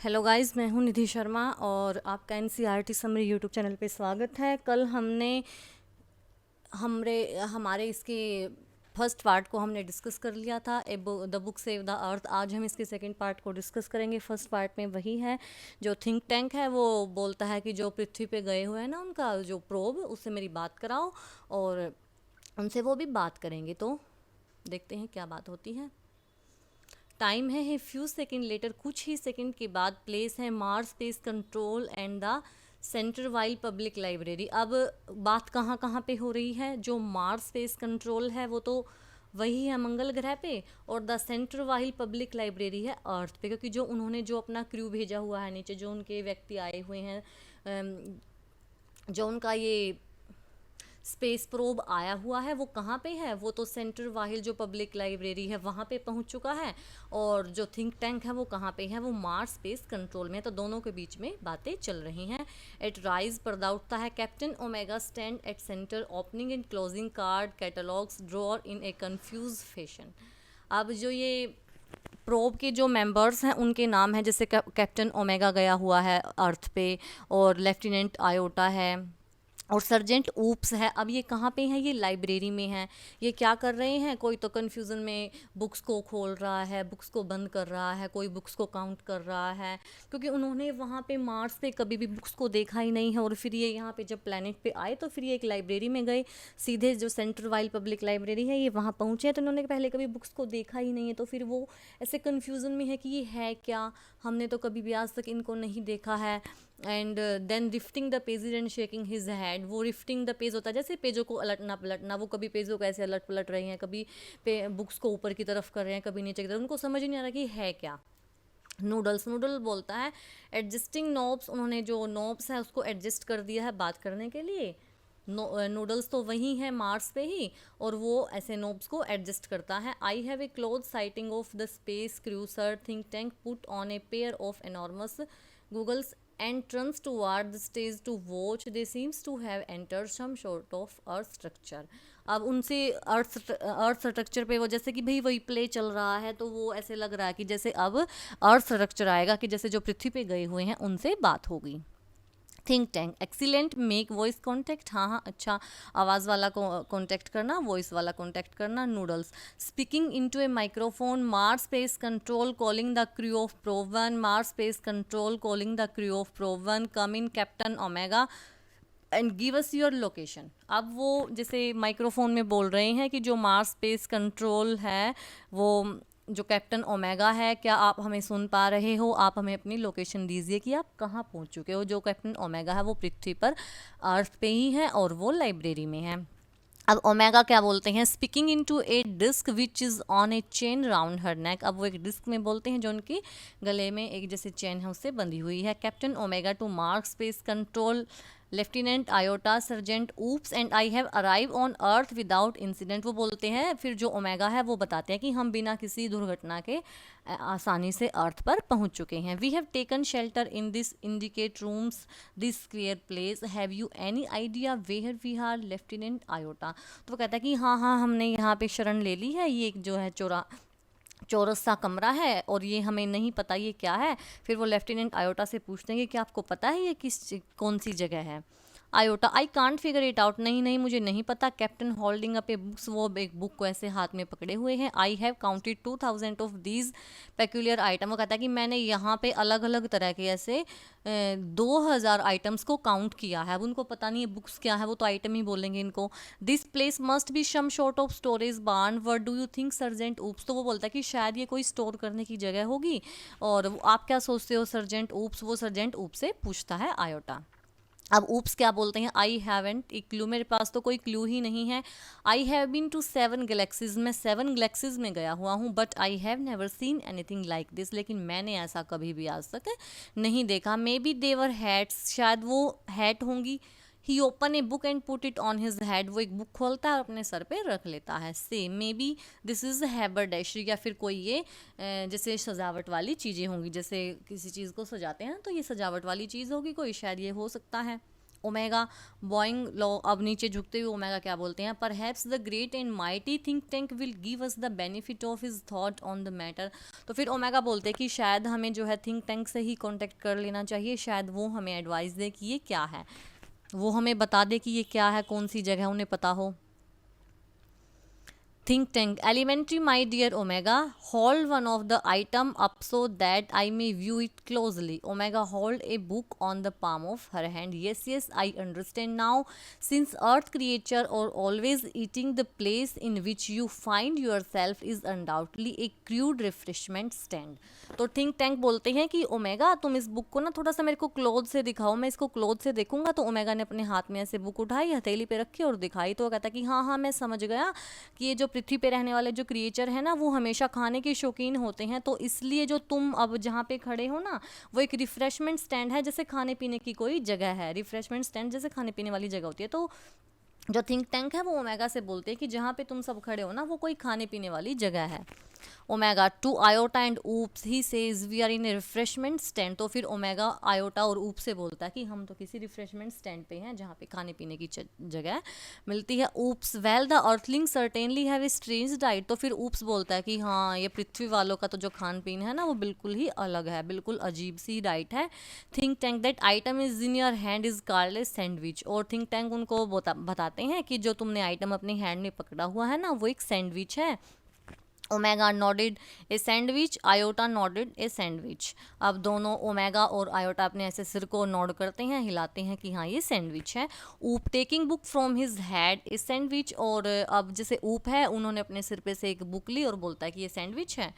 Hello guys, मैं हूं निधि शर्मा और आपका एनसीईआरटी समरी यूट्यूब चैनल पे स्वागत है। कल हमने हमारे इसके फर्स्ट पार्ट को हमने डिस्कस कर लिया था, the book save the earth. आज हम इसके सेकंड पार्ट को डिस्कस करेंगे। फर्स्ट पार्ट में वही है जो थिंक टैंक है, वो बोलता है कि जो पृथ्वी पे गए हुए हैं ना, उनका जो प्रोब, उससे मेरी बात कराओ और उनसे वो भी बात करेंगे। तो देखते हैं क्या बात होती है। टाइम है फ्यू सेकेंड लेटर, कुछ ही सेकेंड के बाद। प्लेस है Mars space control and the centre while public library. अब बात कहाँ कहाँ पे हो रही है? जो मार्स स्पेस कंट्रोल है वो तो वही है मंगल ग्रह पे, और the centre while public library है अर्थ पे, क्योंकि जो उन्होंने जो अपना क्रू भेजा हुआ है नीचे, जो उनके व्यक्ति आए हुए हैं, जो उनका ये स्पेस प्रोब आया हुआ है, वो कहाँ पे है? वो तो सेंटर वाहिल जो पब्लिक लाइब्रेरी है वहाँ पे पहुँच चुका है। और जो थिंक टैंक है वो कहाँ पे है? वो मार्स स्पेस कंट्रोल में। तो दोनों के बीच में बातें चल रही हैं। एट राइज पर्दा उठता है captain omega stand at centre, opening and closing card catalogues drawer in A confuse fashion. अब जो ये प्रोब के जो मेंबर्स हैं उनके नाम हैं, जैसे कैप्टन ओमेगा गया हुआ है अर्थ पे, और लेफ्टिनेंट आयोटा है, और सर्जेंट ऊप्स है। अब ये कहाँ पे है? ये लाइब्रेरी में है। ये क्या कर रहे हैं? कोई तो कन्फ्यूज़न में बुक्स को खोल रहा है, बुक्स को बंद कर रहा है, कोई बुक्स को काउंट कर रहा है, क्योंकि उन्होंने वहाँ पे मार्स पे कभी भी बुक्स को देखा ही नहीं है। और फिर ये यहाँ पे जब प्लेनेट पे आए तो फिर ये एक लाइब्रेरी में गए, सीधे जो सेंटर वाइल पब्लिक लाइब्रेरी है ये वहाँ पहुँचे, तो उन्होंने पहले कभी बुक्स को देखा ही नहीं है। तो फिर वो ऐसे कन्फ्यूज़न में है कि ये है क्या, हमने तो कभी भी आज तक इनको नहीं देखा है। And then riffling the pages and shaking his head. वो रिफ्टिंग द पेज होता है, जैसे पेजों को अलटना पलटना, वो कभी पेजों को ऐसे अलट पलट रहे हैं, कभी पे बुक्स को ऊपर की तरफ कर रहे हैं, कभी नीचे की तरफ। उनको समझ ही नहीं आ रहा कि है क्या। नूडल्स, नूडल बोलता है एडजस्टिंग नॉब्स। उन्होंने जो नॉब्स है उसको एडजस्ट कर दिया है बात करने के लिए। नूडल्स तो वही है मार्स पे ही, और वो ऐसे नोब्स को एडजस्ट करता है। I have a close sighting of the space crew sir, think tank put on a pair of enormous goggles and turns toward the stage to watch. They seems to have entered some sort of earth structure. अब उनसे अर्थ structure पे, वो जैसे कि भाई वही play चल रहा है, तो वो ऐसे लग रहा है कि जैसे अब अर्थ स्ट्रक्चर आएगा, कि जैसे जो पृथ्वी पे गए हुए हैं उनसे बात होगी। Think tank excellent, make voice contact. हाँ हाँ, अच्छा, आवाज़ वाला को कॉन्टैक्ट करना, वॉइस वाला कॉन्टैक्ट करना। Noodles speaking into A microphone, Mars space control calling the crew of probe 1, Mars space control calling the crew of probe 1, come in captain omega and give us your location. अब वो जैसे microphone में बोल रहे हैं कि जो Mars space control है, वो जो कैप्टन ओमेगा है, क्या आप हमें सुन पा रहे हो? आप हमें अपनी लोकेशन दीजिए कि आप कहाँ पहुँच चुके हो। जो कैप्टन ओमेगा है वो पृथ्वी पर अर्थ पे ही है और वो लाइब्रेरी में है। अब ओमेगा क्या बोलते हैं? Speaking into a disc which is on a chain round her neck. अब वो एक डिस्क में बोलते हैं जो उनकी गले में एक जैसे चेन है उससे बंधी हुई है। Captain Omega to mark space control, lieutenant Iota sergeant Oops and I have arrive on earth without incident. वो बोलते हैं, फिर जो ओमेगा है वो बताते हैं कि हम बिना किसी दुर्घटना के आसानी से अर्थ पर पहुंच चुके हैं। We have taken shelter in this indicate rooms this clear place, have you any idea where we are lieutenant Iota. तो वो कहता है कि हाँ हाँ, हमने यहाँ पे शरण ले ली है, ये एक जो है चौरस सा कमरा है और ये हमें नहीं पता ये क्या है। फिर वो लेफ्टिनेंट आयोटा से पूछते हैं कि क्या आपको पता है ये कौन सी जगह है? Iota, I can't figure it out. नहीं नहीं, मुझे नहीं पता। कैप्टन होल्डिंग अप ए बुक्स, वो एक बुक को ऐसे हाथ में पकड़े हुए हैं। I have counted 2000 of these peculiar item. वो कहता है कि मैंने यहाँ पे अलग अलग तरह के ऐसे 2000 आइटम्स को काउंट किया है। अब उनको पता नहीं है बुक्स क्या है, वो तो आइटम ही बोलेंगे इनको। This place must be some sort of storage barn, what do you think sergeant oops. तो वो बोलता है कि शायद ये कोई स्टोर करने की जगह होगी, और आप क्या सोचते हो सर्जेंट ऊप्स? वो सर्जेंट ऊप्स से पूछता है आयोटा। अब ऊप्स क्या बोलते हैं? आई हैवेंट ए क्लू, मेरे पास तो कोई क्लू ही नहीं है। I have been to 7 galaxies, मैं 7 गैलेक्सीज में गया हुआ हूँ। But I have never seen anything like this, लेकिन मैंने ऐसा कभी भी आज तक नहीं देखा। मे बी देवर हैट्स, शायद वो हैट होंगी। He open a book and put it on his head, वो एक बुक खोलता है और अपने सर पे रख लेता है। से मे बी दिस इज हैबरडेशरी, या फिर कोई ये जैसे सजावट वाली चीज़ें होंगी, जैसे किसी चीज़ को सजाते हैं तो ये सजावट वाली चीज़ होगी कोई, शायद ये हो सकता है। ओमेगा बॉइंग लॉ, अब नीचे झुकते हुए ओमेगा क्या बोलते हैं, perhaps the great and mighty think tank will give us the benefit of his thought on the matter. तो फिर ओमेगा बोलते हैं कि शायद हमें जो है थिंक टैंक से ही कांटेक्ट कर लेना चाहिए, शायद वो हमें एडवाइस दे कि ये क्या है, वो हमें बता दे कि ये क्या है, कौन सी जगह उन्हें पता हो। Think tank. Elementary, my dear Omega. Hold one of the item up so that I may view it closely. Omega hold a book on the palm of her hand. Yes, yes, I understand now. Since earth creature or always eating, the place in which you find yourself is undoubtedly a crude refreshment stand. तो think tank बोलते हैं कि omega तुम इस book को ना थोड़ा सा मेरे को क्लोज से दिखाओ, मैं इसको क्लोज से देखूंगा। तो ओमेगा ने अपने हाथ में ऐसे बुक उठाई, हथेली पे रखी और दिखाई। तो वो कहता कि हाँ हाँ मैं समझ गया कि ये जो पृथ्वी पे रहने वाले जो क्रिएचर है ना वो हमेशा खाने के शौकीन होते हैं, तो इसलिए जो तुम अब जहाँ पे खड़े हो ना वो एक रिफ्रेशमेंट स्टैंड है, जैसे खाने पीने की कोई जगह है। रिफ्रेशमेंट स्टैंड जैसे खाने पीने वाली जगह होती है। तो जो थिंक टैंक है वो ओमेगा से बोलते हैं कि जहाँ पे तुम सब खड़े हो ना वो कोई खाने पीने वाली जगह है। Omega to Iota and Oops he says we are in a refreshment stand. तो फिर ओमेगा आयोटा और ऊप से बोलता है कि हम तो किसी रिफ्रेशमेंट स्टैंड पे हैं जहाँ पे खाने पीने की जगह मिलती है। Oops well the earthling certainly have a strange diet. तो फिर ऊप्स बोलता है कि हाँ ये पृथ्वी वालों का तो जो खान पीन है ना वो बिल्कुल ही अलग है, बिल्कुल अजीब सी डाइट है। Think tank that item is in your hand is called a sandwich. और थिंक टैंक उनको बताते हैं कि जो तुमने आइटम अपने हैंड में पकड़ा हुआ है ना वो एक सैंडविच है। Omega nodded a sandwich, iota nodded a sandwich. अब दोनों ओमेगा और आयोटा अपने ऐसे सिर को नॉड करते हैं, हिलाते हैं कि हाँ ये सैंडविच है। ऊप taking book from his had a sandwich. और अब जैसे ऊप है उन्होंने अपने सिर पे से एक बुक ली और बोलता है कि ये सैंडविच है।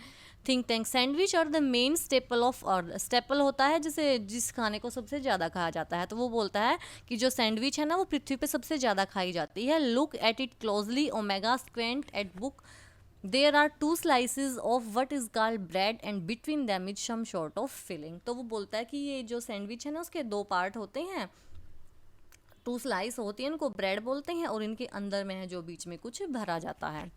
थिंक टैंक सैंडविच और the main staple of earth. Staple होता है जैसे जिस खाने को सबसे ज़्यादा खाया जाता है, तो वो बोलता है कि जो सैंडविच है ना वो पृथ्वी पे सबसे ज़्यादा खाई जाती है। Look at it closely, Omega squint at book. There are two slices of what is called bread and between them is some sort of filling। तो वो बोलता है कि ये जो सैंडविच है ना उसके दो पार्ट होते हैं, टू स्लाइस होती है, इनको ब्रेड बोलते हैं और इनके अंदर में है जो बीच में कुछ भरा जाता है।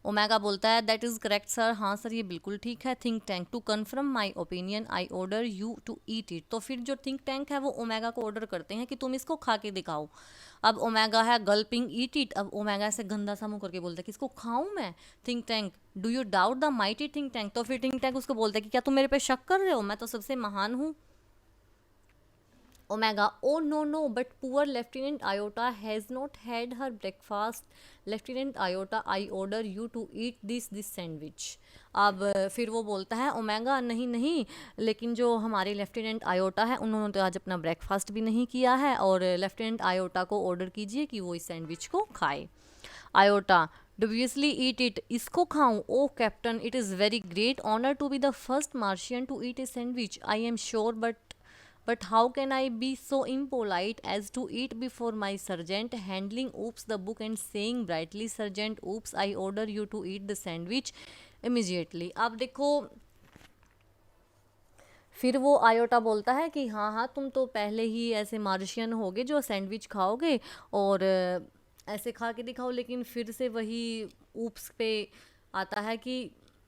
ओमेगा बोलता है दैट इज़ करेक्ट सर, हाँ सर ये बिल्कुल ठीक है। Think tank to confirm my opinion I order you to eat it. तो फिर जो थिंक टैंक है वो ओमेगा को ऑर्डर करते हैं कि तुम इसको खा के दिखाओ। अब ओमेगा है गल्पिंग ईट इट। अब ओमेगा से गंदा सा मुंह करके बोलता है कि इसको खाऊं मैं। Think tank do you doubt the mighty think tank. तो फिर थिंक टैंक उसको बोलता है कि क्या तुम मेरे पे शक कर रहे हो, मैं तो सबसे महान हूँ। Omega, oh no, no, but poor Lieutenant Iota has not had her breakfast. Lieutenant Iota, I order you to eat this sandwich। अब फिर वो बोलता है ओमेगा नहीं नहीं, लेकिन जो हमारे लेफ्टिनेंट आयोटा है उन्होंने तो आज अपना ब्रेकफास्ट भी नहीं किया है, और लेफ्टिनेंट आयोटा को ऑर्डर कीजिए कि वो इस सैंडविच को खाए। Iota dubiously eat it. इसको खाऊं? Oh captain, it is very great honour to be the first Martian to eat a sandwich. I am sure, but how can I be so impolite as to eat before my sergeant? Handling Oops the book and saying brightly, Sergeant Oops, I order you to eat the sandwich immediately। अब देखो फिर वो iota बोलता है कि हाँ हाँ तुम तो पहले ही ऐसे मार्शियन होगे जो सैंडविच खाओगे और ऐसे खा के दिखाओ। लेकिन फिर से वही ऊप्स पे आता है कि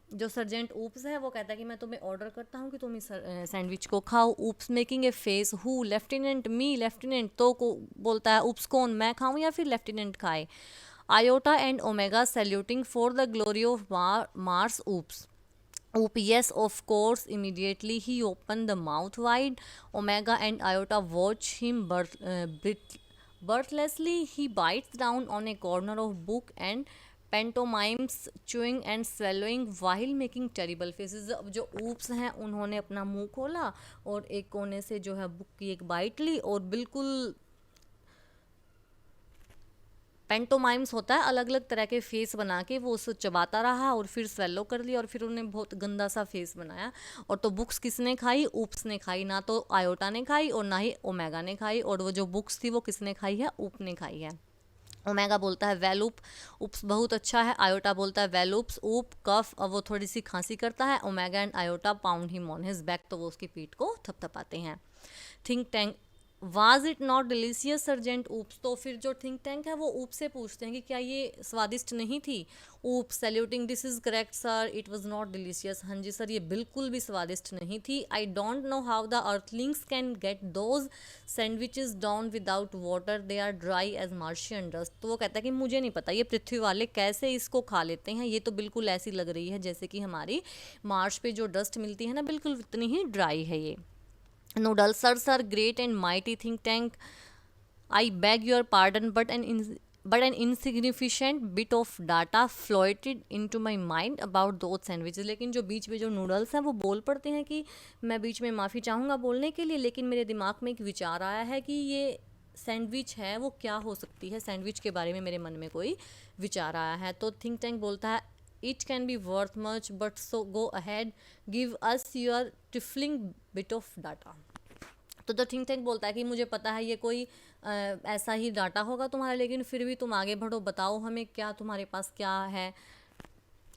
जो सर्जेंट ऊप्स है वो कहता है कि मैं तुम्हें ऑर्डर करता हूँ कि तुम इस सैंडविच को खाओ। Oops making a face, who? Lieutenant me. Lieutenant तो को बोलता है ऊप्स कौन, मैं खाऊं या फिर लेफ्टिनेंट खाए? Iota and omega saluting for the glory of Mars. Oops Oop, yes, of course. Immediately he opened the mouth wide. Omega and Iota watch him breathlessly. He bites down on a corner of book and pantomimes chewing and swallowing while making terrible faces। अब जो oops हैं उन्होंने अपना मुंह खोला और एक कोने से जो है बुक की एक बाइट ली और बिल्कुल पेंटोमाइम्स होता है अलग अलग तरह के फेस बना के वो उसको चबाता रहा और फिर स्वेलो कर लिया और फिर उन्हें बहुत गंदा सा फेस बनाया। और तो बुक्स किसने खाई? ऊप्स ने खाई। ना तो आयोटा ने खाई और ना ही ओमेगा ने खाई। और वो जो बुक्स थी वो किसने खाई है? ऊप ने खाई है। ओमेगा बोलता है वेल ऊप, ऊप्स बहुत अच्छा है। आयोटा बोलता है वेल ऊप्स, ऊप कफ। अब वो थोड़ी सी खांसी करता है। Omega and iota pound him on his back. तो वो उसकी पीठ को थपथपाते हैं। Think tank was it not delicious sergeant oops, तो फिर जो थिंक टैंक है वो ऊप से पूछते हैं कि क्या ये स्वादिष्ट नहीं थी। Oop saluting, this is correct sir, it was not delicious, हाँ जी सर ये बिल्कुल भी स्वादिष्ट नहीं थी। I don't know how the earthlings can get those sandwiches down without water, they are dry as Martian dust. तो वो कहता है कि मुझे नहीं पता ये पृथ्वी वाले कैसे इसको खा लेते हैं, ये तो बिल्कुल ऐसी लग रही है जैसे कि हमारी मार्स पे जो डस्ट मिलती है ना, बिल्कुल इतनी ही ड्राई है ये। Noodle, sirs are great and mighty think tank. I beg your pardon, but an insignificant bit of data floated into my mind about those sandwiches. लेकिन जो बीच में जो नूडल्स हैं वो बोल पड़ते हैं कि मैं बीच में माफ़ी चाहूँगा बोलने के लिए, लेकिन मेरे दिमाग में एक विचार आया है कि ये सैंडविच है वो क्या हो सकती है, सैंडविच के बारे में मेरे मन में कोई विचार आया है। तो थिंक टैंक बोलता है it can be worth much but so go ahead give us your trifling bit of data. तो द थिंक टैंक बोलता है कि मुझे पता है ये कोई ऐसा ही डाटा होगा तुम्हारा, लेकिन फिर भी तुम आगे बढ़ो, बताओ हमें क्या तुम्हारे पास क्या है,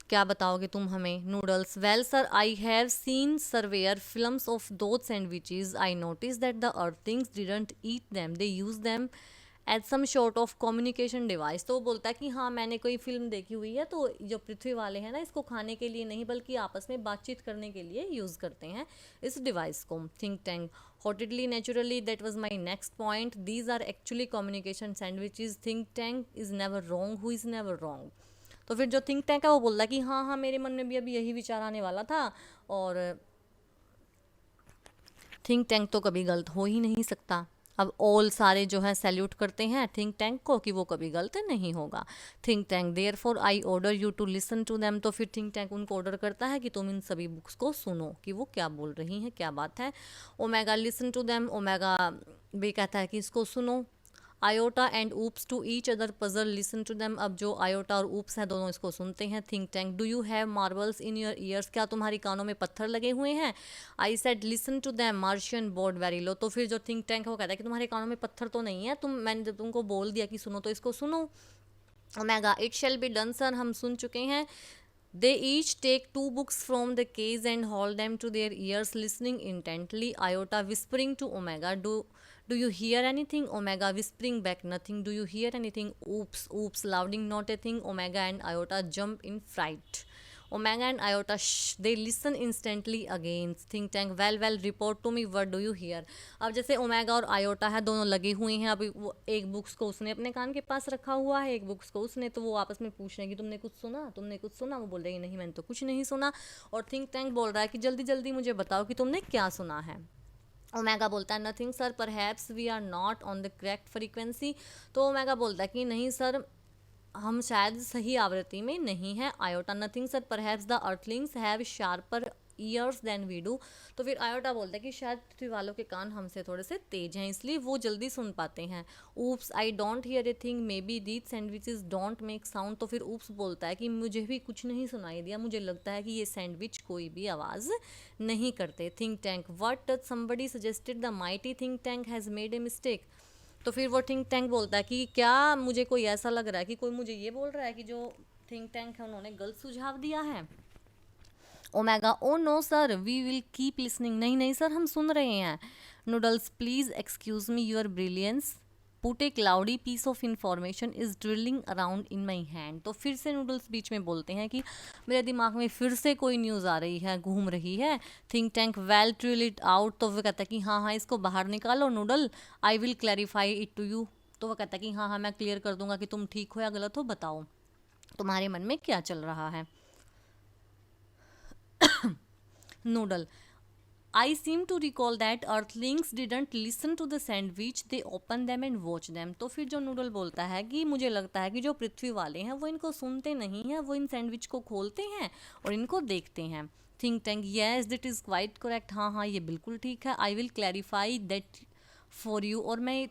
क्या बताओगे तुम हमें। Noodles, well sir I have seen surveyor films of those sandwiches, I notice that the earthlings didn't eat them, they use them as some sort of communication device. तो वो बोलता है कि हाँ मैंने कोई फिल्म देखी हुई है, तो जो पृथ्वी वाले हैं ना इसको खाने के लिए नहीं बल्कि आपस में बातचीत करने के लिए यूज़ करते हैं इस डिवाइस को। Think tank, haughtily naturally that was my next point, these are actually communication sandwiches, think tank is never wrong, who is never wrong. तो फिर जो थिंक टैंक है वो बोलता है कि हाँ हाँ मेरे मन में भी अभी यही विचार आने वाला था, और थिंक टैंक तो कभी गलत हो ही नहीं सकता। अब ऑल सारे जो है सैल्यूट करते हैं थिंक टैंक को कि वो कभी गलत नहीं होगा। Think tank, therefore I order you to listen to them, तो फिर थिंक टैंक उनको ऑर्डर करता है कि तुम इन सभी बुक्स को सुनो कि वो क्या बोल रही हैं, क्या बात है। Omega, listen to them, Omega भी कहता है कि इसको सुनो। Iota and Oops to each other puzzle, listen to them, अब जो आयोटा और ऊप्स हैं दोनों इसको सुनते हैं। Think tank, do you have marbles in your ears, क्या तुम्हारी कानों में पत्थर लगे हुए हैं। I said listen to them, Martian board very low, तो फिर जो थिंक टैंक है वो कहता है कि तुम्हारे कानों में पत्थर तो नहीं है, मैंने जब तुमको बोल दिया कि सुनो तो इसको सुनो। Omega, it shall be done sir, हम सुन चुके हैं। They each take 2 books from the case and hold them to their ears, listening intently. Iota whispering to Omega, do you hear anything? Omega whispering back, nothing. Do you hear anything? Oops, oops, louding, not a thing. Omega and Iota jump in fright. Omega and Iota, shh, they listen instantly again. Think tank, well, report to me, what do you hear? अब जैसे omega और iota है दोनों लगे हुए हैं, अभी वो एक बुक्स को उसने अपने कान के पास रखा हुआ है, एक बुक्स को उसने, तो वो आपस में पूछ रहे हैं कि तुमने कुछ सुना, तुमने कुछ सुना। वो बोल रही है नहीं मैंने तो कुछ नहीं सुना। और थिंक टैंक बोल रहा है कि जल्दी जल्दी मुझे बताओ कि तुमने क्या सुना है। ओमेगा बोलता है nothing sir, perhaps we are not on the correct frequency, तो ओमेगा बोलता है कि नहीं सर हम शायद सही आवृत्ति में नहीं है। Iota, nothing sir, perhaps the earthlings have sharper ears than we do, तो फिर आयोटा बोलता है कि शायद पृथ्वी वालों के कान हमसे थोड़े से तेज हैं इसलिए वो जल्दी सुन पाते हैं। Oops, I don't hear a thing, may be these sandwiches don't make sound, तो फिर ऊप्स बोलता है कि मुझे भी कुछ नहीं सुनाई दिया, मुझे लगता है कि ये सैंडविच कोई भी आवाज़ नहीं करते। Think tank, what somebody suggested the mighty think tank has made a mistake, तो फिर वो थिंक टैंक बोलता है कि क्या मुझे कोई ऐसा लग रहा है कि कोई मुझे ये बोल रहा है कि जो थिंक टैंक है उन्होंने गलत सुझाव दिया है। Omega, oh no sir, we will keep listening, नहीं नहीं सर हम सुन रहे हैं। Noodles, please excuse me your brilliance, put a cloudy piece of information is drilling around in my hand, तो फिर से नूडल्स बीच में बोलते हैं कि मेरे दिमाग में फिर से कोई न्यूज़ आ रही है, घूम रही है। Think tank, well drill it out, तो वो कहता है कि हाँ हाँ इसको बाहर निकालो noodle, I will clarify it to you, तो वो कहता है कि हाँ हाँ मैं क्लियर कर दूंगा कि तुम ठीक हो या गलत हो, बताओ तुम्हारे मन में क्या चल रहा है। Noodle, I seem to recall that earthlings didn't listen to the sandwich, they opened them and watched them, तो फिर जो नूडल बोलता है कि मुझे लगता है कि जो पृथ्वी वाले हैं वो इनको सुनते नहीं हैं, वो इन सैंडविच को खोलते हैं और इनको देखते हैं। Think tank, yes that is quite correct, हाँ हाँ ये बिल्कुल ठीक है। I will clarify that for you, और मैं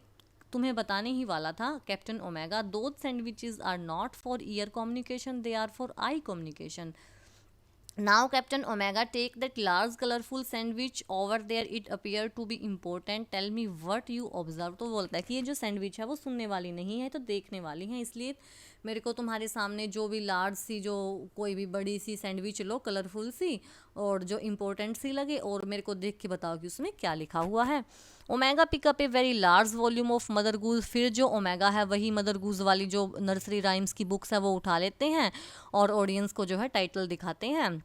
तुम्हें बताने ही वाला था captain Omega, those sandwiches are not for ear communication, they are for eye communication. Now Captain Omega, take that large colorful sandwich over there, it appear to be important, tell me what you observe, तो बोलता है कि ये जो sandwich है वो सुनने वाली नहीं है तो देखने वाली है, इसलिए मेरे को तुम्हारे सामने जो भी लार्ज सी, जो कोई भी बड़ी सी सैंडविच लो, कलरफुल सी, और जो इम्पोर्टेंट सी लगे, और मेरे को देख के बताओ कि उसमें क्या लिखा हुआ है। Omega pick up a very large volume of Mother Goose. फिर जो ओमेगा है वही मदर गूज वाली जो नर्सरी राइम्स की बुक्स है वो उठा लेते हैं और ऑडियंस को जो है टाइटल दिखाते हैं।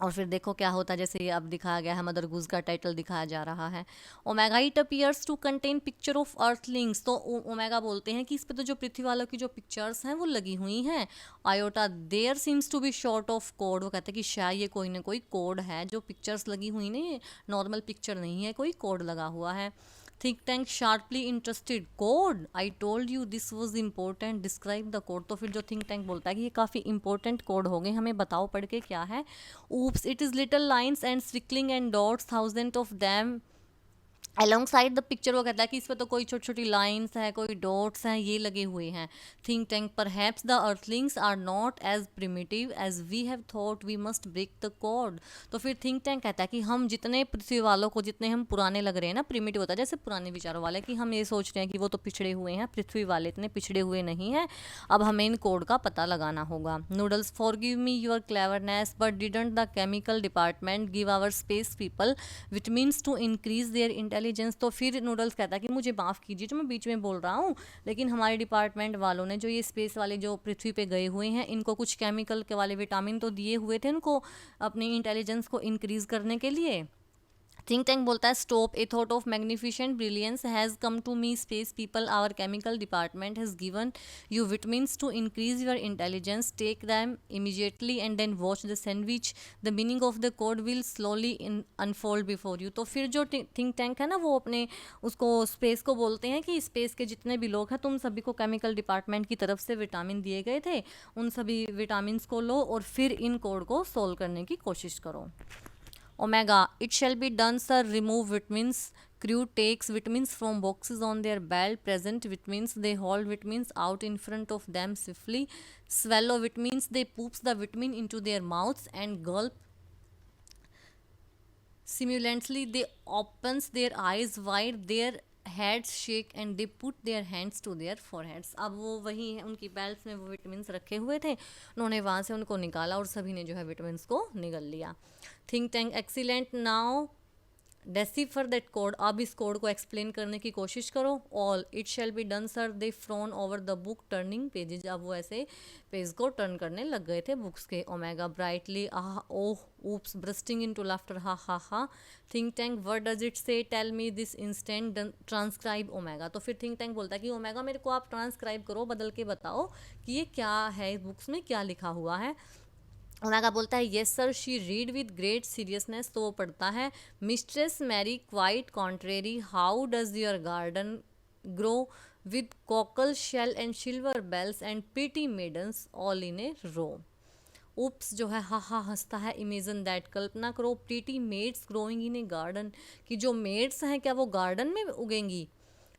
और फिर देखो क्या होता है, जैसे ये अब दिखाया गया है, मदर गूज का टाइटल दिखाया जा रहा है। Omega it appears to contain picture of earthlings. तो ओमेगा बोलते हैं कि इस पे तो जो पृथ्वी वालों की जो पिक्चर्स हैं वो लगी हुई हैं। Iota there seems to be short of code. वो कहते हैं कि शायद ये कोई ना कोई कोड है, जो पिक्चर्स लगी हुई नहीं, नॉर्मल पिक्चर नहीं है, कोई कोड लगा हुआ है। Think tank sharply interested. Code, I told you this was important, describe the code. तो फिर जो थिंक टैंक बोलता है कि ये काफ़ी इंपॉर्टेंट कोड हो गए, हमें बताओ पढ़ के क्या है। Oops, it is little lines and squiggling and dots, thousand of them alongside the picture. वो कहता है कि इस पर तो कोई छोटी छोटी लाइन्स हैं, कोई डॉट्स हैं, ये लगे हुए हैं। Think tank, perhaps the earthlings are not as primitive as we have thought, we must break the code. तो फिर थिंक टैंक कहता है कि हम जितने पृथ्वी वालों को, जितने हम पुराने लग रहे हैं ना, प्रिमिटिव होता है जैसे पुराने विचारों वाले, कि हम ये सोच रहे हैं कि वो तो पिछड़े हुए हैं, पृथ्वी वाले इतने पिछड़े हुए नहीं हैं। अब हमें इन कोड का पता लगाना होगा। Noodles, forgive me your cleverness but didn't the chemical department give our space people vitamins to increase their intelligence. तो फिर नूडल्स कहता है कि मुझे माफ़ कीजिए जो मैं बीच में बोल रहा हूँ, लेकिन हमारे डिपार्टमेंट वालों ने, जो ये स्पेस वाले जो पृथ्वी पे गए हुए हैं, इनको कुछ केमिकल के वाले विटामिन तो दिए हुए थे उनको अपनी इंटेलिजेंस को इंक्रीज करने के लिए। थिंक टैंक बोलता है stop, a thought of magnificent brilliance has come to me space people, our chemical department has given you vitamins to increase your intelligence, take them immediately and then watch the sandwich, the meaning of the code will slowly unfold before you. तो फिर जो think tank है ना, वो अपने उसको space को बोलते हैं कि स्पेस के जितने भी लोग हैं, तुम सभी को केमिकल डिपार्टमेंट की तरफ से विटामिन दिए गए थे, उन सभी विटामिन को लो और फिर इन कोड को सोल्व करने की कोशिश करो। Omega, it shall be done, sir. Remove vitamins. Crew takes vitamins from boxes on their belt. Present vitamins. They hold vitamins out in front of them swiftly. Swallow vitamins. They poops the vitamin into their mouths and gulp. Simultaneously, they opens their eyes wide. Their heads shake and they put their hands to their foreheads. अब वो वही है, उनकी belt में वो vitamin रखे हुए थे, उन्होंने वहाँ से उनको निकाला और सभी ने जो है विटामिन को निगल लिया। Think tank, excellent, now decipher that code. अब इस कोड को एक्सप्लेन करने की कोशिश करो। All, it shall be done sir. They prone over the book turning pages. अब वो ऐसे पेज को टर्न करने लग गए थे बुक्स के। Omega, brightly, ah, oh, oops, bursting into laughter, ha ha ha. Think tank, what does it say, tell me this instant, transcribe Omega. तो फिर थिंक टैंक बोलता है कि ओमेगा मेरे को आप ट्रांसक्राइब करो, बदल के बताओ कि ये क्या है, इस बुक्स में क्या लिखा हुआ है। ओमेगा बोलता है yes sir. She read with great seriousness. तो वो पढ़ता है, Mistress Mary quite contrary, how does your garden grow with cockle shell and silver bells and pretty maidens all in a row. Oops जो है हा हा हंसता है। इमेजिन दैट, कल्पना करो, pretty maids growing in a garden, कि जो मेड्स हैं क्या वो गार्डन में उगेंगी।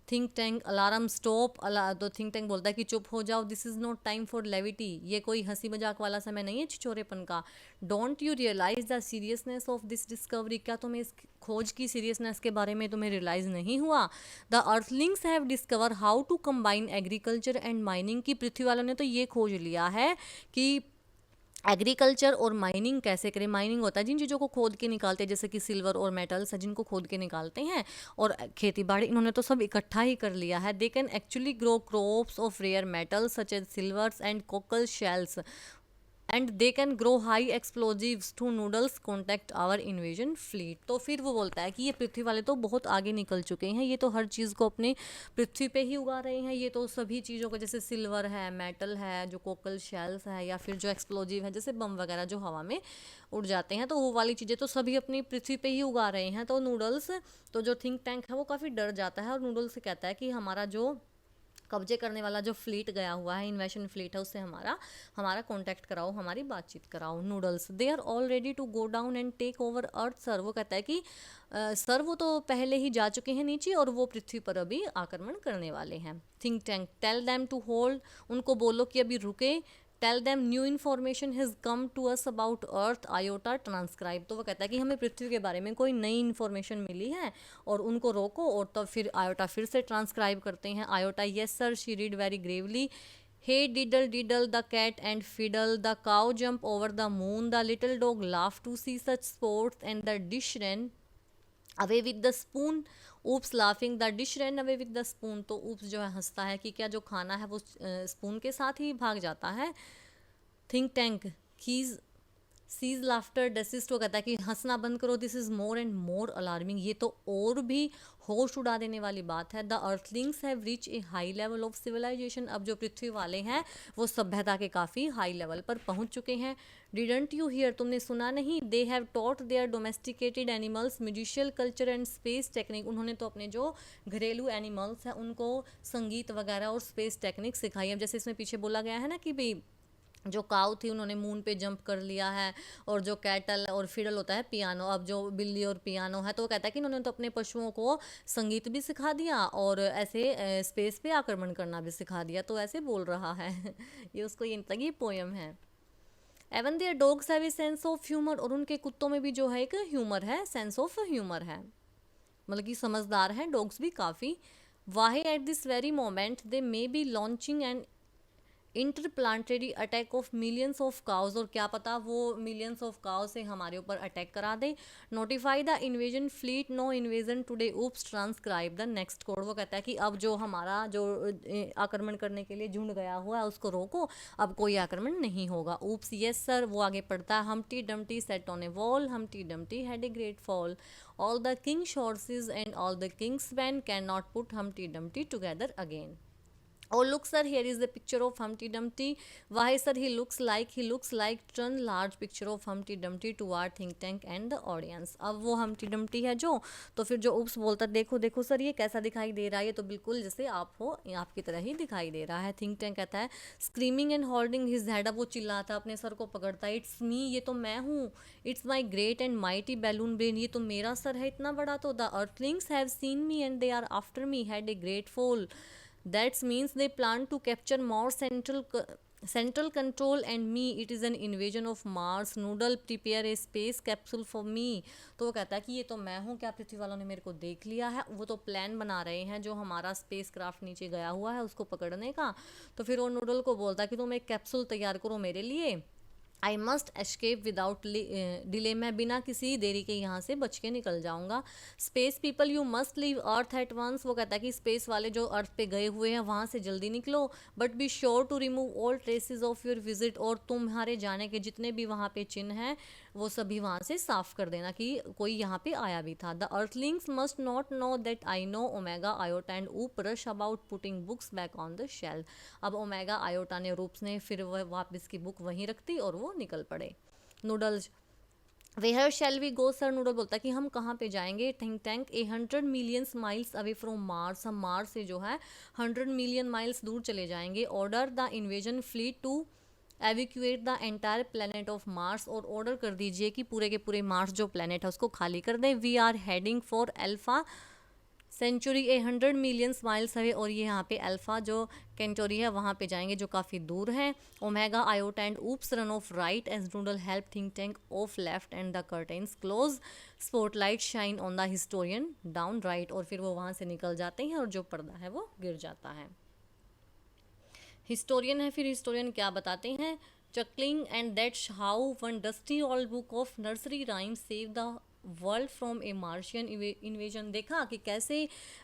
Think tank, alarm, stop. तो थिंक टैंक बोलता है कि चुप हो जाओ, this is not time for levity, ये कोई हंसी मजाक वाला समय नहीं है छिछोरेपन का। Don't you realise the seriousness of this discovery, क्या तुम्हें इस खोज की सीरियसनेस के बारे में तुम्हें रियलाइज नहीं हुआ। The earthlings have discover how to combine agriculture and mining, की पृथ्वी वालों ने तो ये खोज लिया है कि एग्रीकल्चर और माइनिंग कैसे करें। माइनिंग होता है जिन चीज़ों को खोद के निकालते हैं, जैसे कि सिल्वर और मेटल्स है जिनको खोद के निकालते हैं, और खेती बाड़ी इन्होंने तो सब इकट्ठा ही कर लिया है। They can actually grow crops of rare metals such as silvers and cockle shells and they can grow high explosives to Noodles contact our invasion fleet. तो फिर वो बोलता है कि ये पृथ्वी वाले तो बहुत आगे निकल चुके हैं, ये तो हर चीज़ को अपने पृथ्वी पे ही उगा रहे हैं। ये तो सभी चीज़ों को, जैसे सिल्वर है, मेटल है, जो कोकल शेल्स है, या फिर जो एक्सप्लोजिव है जैसे बम वगैरह जो हवा में उड़ जाते हैं, तो वो वाली चीज़ें तो सभी अपनी पृथ्वी पे ही उगा रहे हैं। तो नूडल्स, तो जो थिंक टैंक है वो काफ़ी डर जाता है और नूडल्स से कहता है कि हमारा जो कब्जे करने वाला जो फ्लीट गया हुआ है, इन्वेशन फ्लीट है, उससे हमारा कांटेक्ट कराओ, हमारी बातचीत कराओ। Noodles, they are all ready to go down and take over Earth sir. वो कहता है कि सर वो तो पहले ही जा चुके हैं नीचे और वो पृथ्वी पर अभी आक्रमण करने वाले हैं। Think tank, tell them to hold, उनको बोलो कि अभी रुके। Tell them new information has come to us about Earth, Iota transcribe. तो वो कहता है कि हमें पृथ्वी के बारे में कोई नई इन्फॉर्मेशन मिली है और उनको रोको, और तब फिर आयोटा फिर से ट्रांसक्राइब करते हैं। Iota, yes sir. She read very Gravely, Hey diddle diddle the cat and fiddle, the cow jump over the moon, the little dog laughed to see such sports, and the dish ran away with the spoon, oops laughing the dish run away with the spoon. तो oops जो है हंसता है कि क्या जो खाना है वो स्पून के साथ ही भाग जाता है। Think tank keys cease laughter desist, वो कहता है कि हंसना बंद करो, this is more and more alarming, ये तो और भी होश उड़ा देने वाली बात है। The earthlings have reach a high level of civilisation, अब जो पृथ्वी वाले हैं वो सभ्यता के काफ़ी हाई लेवल पर पहुंच चुके हैं। डिडंट यू हियर, तुमने सुना नहीं, they have taught their domesticated animals musical culture and space technique, उन्होंने तो अपने जो घरेलू एनिमल्स हैं उनको संगीत वगैरह और स्पेस टेक्निक सिखाई है। जैसे इसमें पीछे बोला गया है ना कि भाई जो काऊ थी उन्होंने मून पे जंप कर लिया है, और जो कैटल और फिडल होता है पियानो, अब जो बिल्ली और पियानो है, तो वो कहता है कि उन्होंने तो अपने पशुओं को संगीत भी सिखा दिया और ऐसे स्पेस पे आक्रमण करना भी सिखा दिया, तो ऐसे बोल रहा है ये उसको ये पोयम है। Even their dogs have a sense of humour, और उनके कुत्तों में भी जो है एक ह्यूमर है, सेंस ऑफ ह्यूमर है, मतलब कि समझदार हैं डॉग्स भी काफ़ी। Why at this very moment they may be launching and interplanetary attack of millions of cows, और क्या पता वो मिलियंस ऑफ काउज से हमारे ऊपर अटैक करा दे। Notify the invasion fleet, no invasion today, oops transcribe the next code, वो कहता है कि अब जो हमारा जो आक्रमण करने के लिए झुंड गया हुआ है उसको रोको, अब कोई आक्रमण नहीं होगा। ऊप्स यस सर, वो आगे पढ़ता है, हमटी Dumpty set on A wall, हमटी Dumpty had a great fall, all the Kings horses and all the Kings man can not put हमटी Dumpty together again. Oh look sir, here is the picture of Humpty Dumpty. Why sir, he looks like turn large picture of Humpty Dumpty toward think tank and the audience। अब वो Humpty Dumpty है जो, तो फिर जो उप्स बोलता देखो देखो सर ये कैसा दिखाई दे रहा है, ये तो बिल्कुल जैसे आप हो, आपकी तरह ही दिखाई दे रहा है। थिंक टैंक कहता है screaming and holding his head, अब वो चिल्लाता अपने सर को पकड़ता है, इट्स मी, ये तो मैं हूँ, it's my great and mighty balloon brain, ये तो मेरा सर है इतना बड़ा। तो the earthlings have seen me and they are after me, had a great fall, that means they plan to capture more central control and me, it is an invasion of Mars, noodle prepare a space capsule for me। तो वो कहता है कि ये तो मैं हूँ, क्या पृथ्वी वालों ने मेरे को देख लिया है, वो तो प्लान बना रहे हैं जो हमारा स्पेस क्राफ्ट नीचे गया हुआ है उसको पकड़ने का। तो फिर वो नूडल को बोलता है कि तुम एक कैप्सूल तैयार करो मेरे लिए, I must escape without delay, मैं बिना किसी देरी के यहाँ से बच के निकल जाऊँगा। Space people you must leave Earth at once, वो कहता है कि स्पेस वाले जो अर्थ पे गए हुए हैं वहाँ से जल्दी निकलो, but be sure to remove all traces of your visit, और तुम्हारे जाने के जितने भी वहाँ पे चिन्ह हैं वो सभी वहाँ से साफ कर देना कि कोई यहाँ पे आया भी था। The earthlings must not know that I know Omega Iota and oop rush about putting books back on the shelf. अब ओमेगा आयोटा ने और ऊप्स ने फिर वह वापस की बुक वहीं रख दी और वो निकल पड़े। Noodles where shall we go sir, noodle बोलता है कि हम कहाँ पे जाएंगे। Think tank 100 million miles away from Mars, हम मार्स से जो है 100 मिलियन माइल्स दूर चले जाएंगे। Order the invasion fleet to evacuate the entire planet of Mars, और ऑर्डर कर दीजिए कि पूरे के पूरे मार्स जो प्लेनेट है उसको खाली कर दें। We are heading for Alpha Centauri 100 million miles है, और ये यहाँ पे अल्फा जो कैंटोरी है वहाँ पे जाएंगे जो काफ़ी दूर है। Omega Iota and oops run off right as Noodle help think tank off left and the curtains close, spotlight shine on the historian down right, और फिर वो वहाँ से निकल जाते हैं और जो पर्दा है वो गिर जाता है। हिस्टोरियन है, फिर हिस्टोरियन क्या बताते हैं, चकलिंग and that's how one dusty all book of nursery rhyme save the world from A Martian invasion. देखा कि कैसे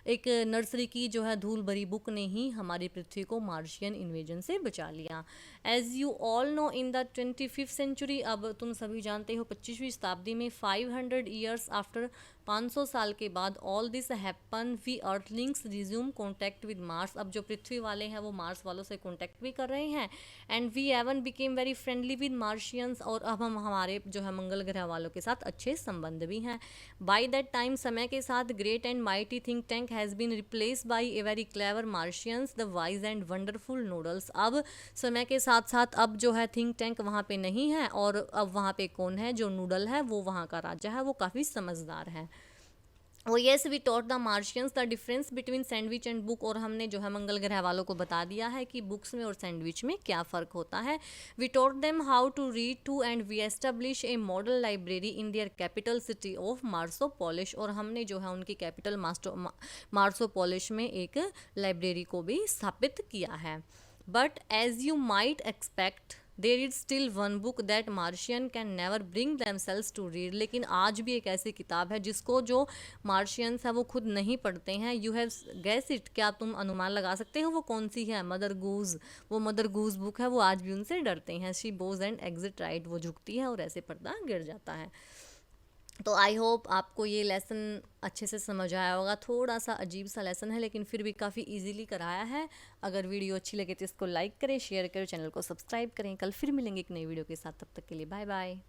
एक नर्सरी की जो है धूल भरी बुक ने ही हमारी पृथ्वी को मार्शियन इन्वेजन से बचा लिया। As you all know in the 25th century, अब तुम सभी जानते हो 25वीं शताब्दी में 500 ईयर्स आफ्टर, 500 साल के बाद, all this happen we earthlings resume contact with Mars, अब जो पृथ्वी वाले हैं वो मार्स वालों से कॉन्टैक्ट भी कर रहे हैं। And we even became very friendly with Martians, और अब हम हमारे जो है मंगल ग्रह वालों के साथ अच्छे संबंध भी हैं। बाय दैट टाइम, समय के साथ great and mighty think tank has been replace by a very clever Martians the wise and wonderful Noodles. अब समय के साथ साथ अब जो है थिंक टैंक वहाँ पे नहीं है, और अब वहाँ पे कौन है, जो नूडल है वो वहाँ का राजा है, वो काफ़ी समझदार है। और yes we taught the Martians the difference between sandwich and book, और हमने जो है मंगल ग्रह वालों को बता दिया है कि बुक्स में और सैंडविच में क्या फ़र्क होता है। We taught them how to read too and we establish a model library in their capital city of Marsopolis, और हमने जो है उनकी कैपिटल मार्सोपोलिस में एक लाइब्रेरी को भी स्थापित किया है। But as you might expect there is still one book that Martian can never bring themselves to read. लेकिन आज भी एक ऐसी किताब है जिसको जो मार्शियंस है वो खुद नहीं पढ़ते हैं। यू हैव गैस इट, क्या तुम अनुमान लगा सकते हो वो कौन सी है? मदर गूज। वो मदर गूज बुक है, वो आज भी उनसे डरते हैं। She Bhoj and exit right, वो झुकती है और ऐसे पर्दा गिर जाता है। तो आई होप आपको ये लेसन अच्छे से समझ आया होगा। थोड़ा सा अजीब सा लेसन है लेकिन फिर भी काफ़ी इजीली कराया है। अगर वीडियो अच्छी लगे तो इसको लाइक करें, शेयर करें, चैनल को सब्सक्राइब करें। कल फिर मिलेंगे एक नई वीडियो के साथ, तब तक के लिए बाय बाय।